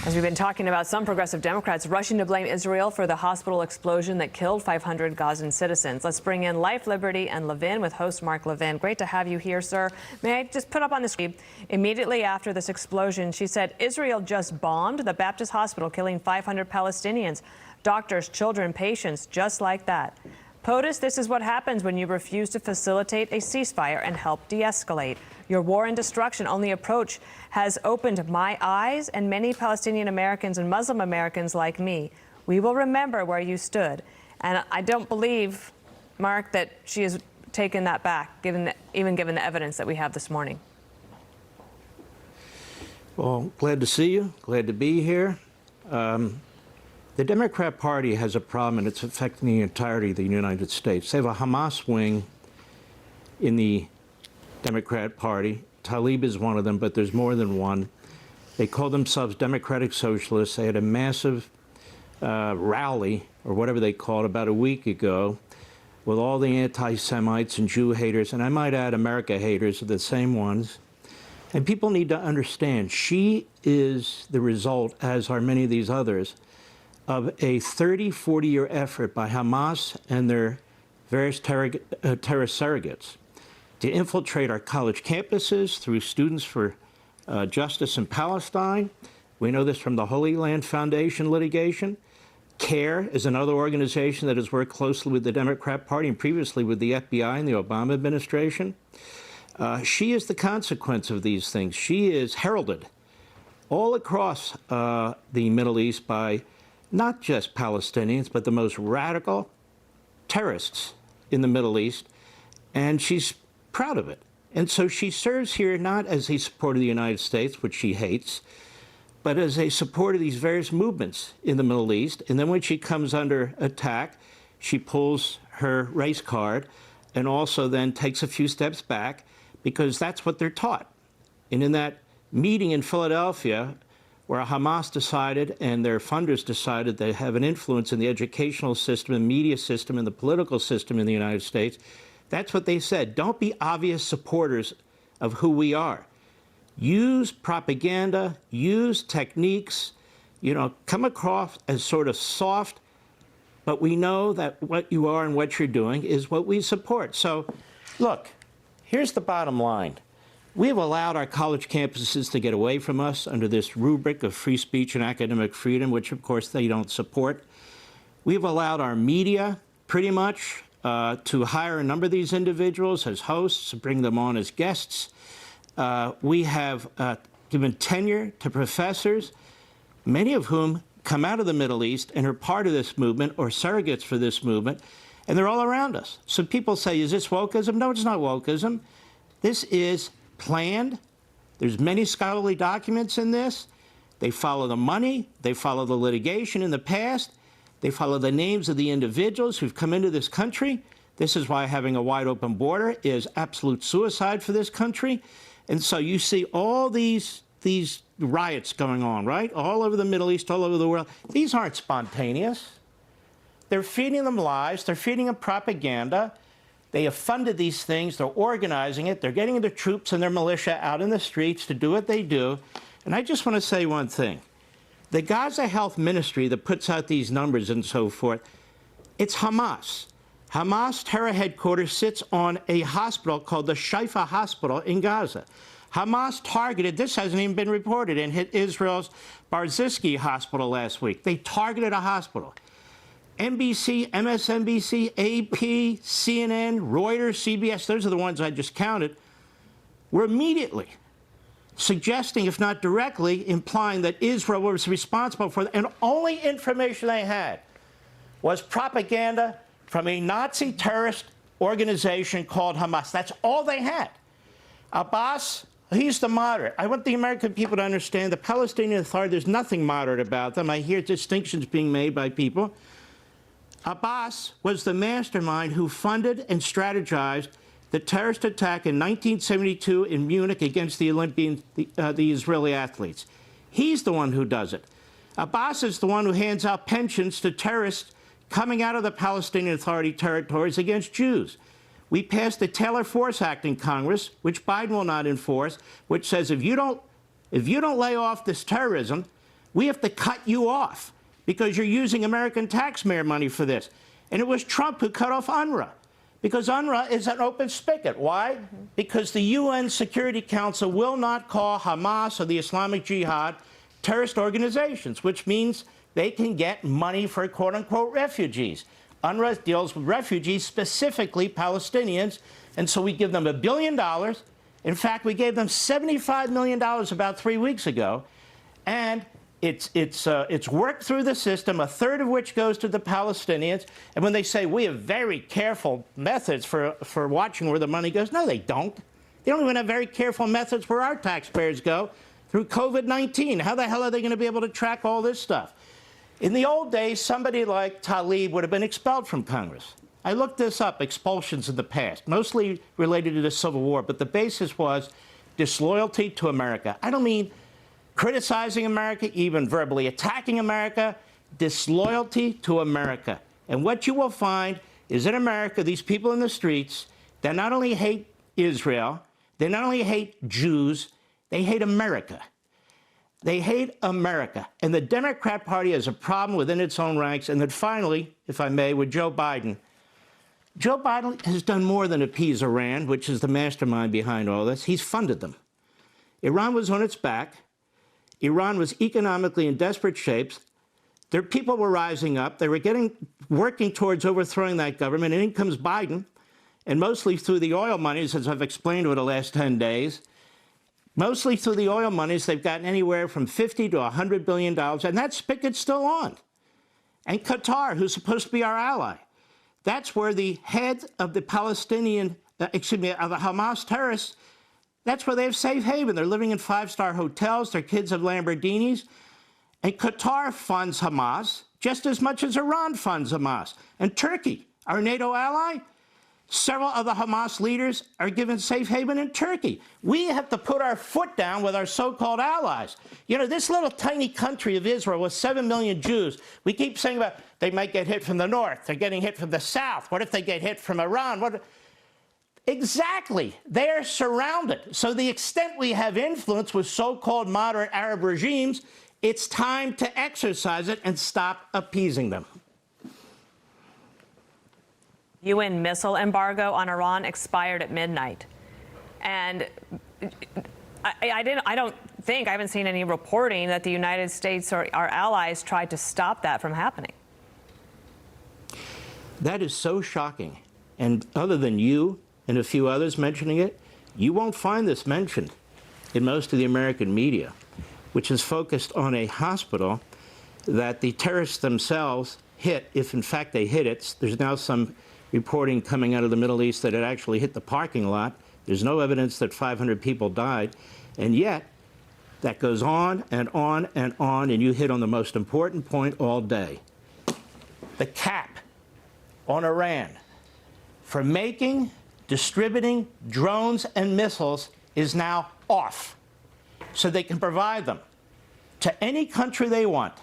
As we've been talking about, some progressive Democrats rushing to blame Israel for the hospital explosion that killed 500 Gazan citizens. Let's bring in Life, Liberty, and Levin with host Mark Levin. Great to have you here, sir. May I just put up on the screen? Immediately after this explosion, she said Israel just bombed the Baptist hospital, killing 500 Palestinians, doctors, children, patients, just like that. POTUS, this is what happens when you refuse to facilitate a ceasefire and help de-escalate. Your war and destruction only approach has opened my eyes and many Palestinian Americans and Muslim Americans like me. We will remember where you stood. And I don't believe, Mark, that she has taken that back, even given the evidence that we have this morning. Well, glad to see you. Glad to be here. The Democrat Party has a problem, and it's affecting the entirety of the United States. They have a Hamas wing in the Democrat Party. Tlaib is one of them, but there's more than one. They call themselves Democratic Socialists. They had a massive rally, or whatever they call it, about a week ago, with all the anti-Semites and Jew haters, and I might add America haters are the same ones. And people need to understand, she is the result, as are many of these others, of a 30, 40-year effort by Hamas and their various terrorist surrogates to infiltrate our college campuses through Students for Justice in Palestine. We know this from the Holy Land Foundation litigation. CARE is another organization that has worked closely with the Democrat Party and previously with the FBI and the Obama administration. She is the consequence of these things. She is heralded all across the Middle East by not just Palestinians, but the most radical terrorists in the Middle East, and she's proud of it. And so she serves here not as a supporter of the United States, which she hates, but as a supporter of these various movements in the Middle East. And then when she comes under attack, she pulls her race card and also then takes a few steps back, because that's what they're taught. And in that meeting in Philadelphia, where Hamas decided and their funders decided they have an influence in the educational system and media system and the political system in the United States, that's what they said. Don't be obvious supporters of who we are. Use propaganda, use techniques, come across as sort of soft, but we know that what you are and what you're doing is what we support. So, look, here's the bottom line. We've allowed our college campuses to get away from us under this rubric of free speech and academic freedom, which, of course, they don't support. We've allowed our media, pretty much, to hire a number of these individuals as hosts, bring them on as guests. We have given tenure to professors, many of whom come out of the Middle East and are part of this movement or surrogates for this movement, and they're all around us. So people say, is this wokeism? No, it's not wokeism. This is planned. There's many scholarly documents in this. They follow the money. They follow the litigation in the past. They follow the names of the individuals who've come into this country. This is why having a wide open border is absolute suicide for this country. And so you see all these riots going on, right? All over the Middle East, all over the world. These aren't spontaneous. They're feeding them lies. They're feeding them propaganda. They have funded these things. They're organizing it. They're getting their troops and their militia out in the streets to do what they do. And I just want to say one thing. The Gaza Health Ministry that puts out these numbers and so forth, it's Hamas. Hamas terror headquarters sits on a hospital called the Shifa Hospital in Gaza. Hamas targeted, this hasn't even been reported, and hit Israel's Barziski Hospital last week. They targeted a hospital. NBC, MSNBC, AP, CNN, Reuters, CBS, those are the ones I just counted, were immediately suggesting, if not directly, implying that Israel was responsible for it. And only information they had was propaganda from a Nazi terrorist organization called Hamas. That's all they had. Abbas, he's the moderate. I want the American people to understand the Palestinian Authority, there's nothing moderate about them. I hear distinctions being made by people. Abbas was the mastermind who funded and strategized the terrorist attack in 1972 in Munich against the Israeli athletes. He's the one who does it. Abbas is the one who hands out pensions to terrorists coming out of the Palestinian Authority territories against Jews. We passed the Taylor Force Act in Congress, which Biden will not enforce, which says if you don't lay off this terrorism, We have to cut you off because you're using American taxpayer money for this. And it was Trump who cut off UNRWA, because UNRWA is an open spigot. Why? Because the UN Security Council will not call Hamas or the Islamic Jihad terrorist organizations, which means they can get money for quote-unquote refugees. UNRWA deals with refugees, specifically Palestinians, and so we give them $1 billion. In fact, we gave them $75 million about 3 weeks ago, and it's worked through the system, a third of which goes to the Palestinians. And when they say we have very careful methods for watching where the money goes, no, they don't. They don't even have very careful methods where our taxpayers go through COVID-19. How the hell are they going to be able to track all this stuff? In the old days, somebody like Tlaib would have been expelled from Congress. I looked this up, expulsions in the past, mostly related to the Civil War, but the basis was disloyalty to America. I don't mean criticizing America, even verbally attacking America, disloyalty to America. And what you will find is in America, these people in the streets, they not only hate Israel, they not only hate Jews, they hate America. They hate America. And the Democrat Party has a problem within its own ranks. And then finally, if I may, with Joe Biden. Joe Biden has done more than appease Iran, which is the mastermind behind all this. He's funded them. Iran was on its back. Iran was economically in desperate shapes. Their people were rising up. They were working towards overthrowing that government. And in comes Biden, and mostly through the oil monies, as I've explained over the last 10 days. Mostly through the oil monies, they've gotten anywhere from $50 to $100 billion, and that spigot's still on. And Qatar, who's supposed to be our ally, that's where the head of the Palestinian, of the Hamas terrorists, that's where they have safe haven. They're living in five-star hotels. Their kids have Lamborghinis. And Qatar funds Hamas just as much as Iran funds Hamas. And Turkey, our NATO ally, several of the Hamas leaders are given safe haven in Turkey. We have to put our foot down with our so-called allies. You know, this little tiny country of Israel with 7 million Jews, we keep saying about they might get hit from the north. They're getting hit from the south. What if they get hit from Iran? Exactly. They're surrounded. So the extent we have influence with so-called moderate Arab regimes, it's time to exercise it and stop appeasing them. UN missile embargo on Iran expired at midnight. And I haven't seen any reporting that the United States or our allies tried to stop that from happening. That is so shocking. And other than you and a few others mentioning it, you won't find this mentioned in most of the American media, which is focused on a hospital that the terrorists themselves hit, if in fact they hit it. There's now some reporting coming out of the Middle East that it actually hit the parking lot. There's no evidence that 500 people died. And yet, that goes on and on and on, and you hit on the most important point all day. The cap on Iran for making, distributing drones and missiles is now off, so they can provide them to any country they want,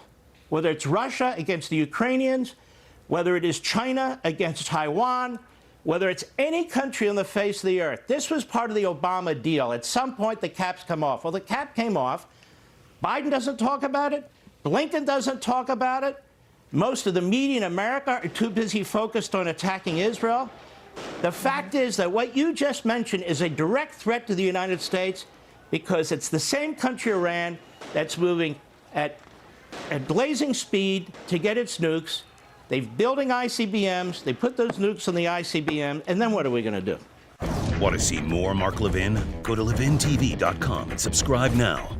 whether it's Russia against the Ukrainians, whether it is China against Taiwan, whether it's any country on the face of the earth. This was part of the Obama deal. At some point, the caps come off. Well, the cap came off. Biden doesn't talk about it. Blinken doesn't talk about it. Most of the media in America are too busy focused on attacking Israel. The fact is that what you just mentioned is a direct threat to the United States, because it's the same country, Iran, that's moving at blazing speed to get its nukes. They're building ICBMs. They put those nukes on the ICBM. And then what are we going to do? Want to see more Mark Levin? Go to levintv.com and subscribe now.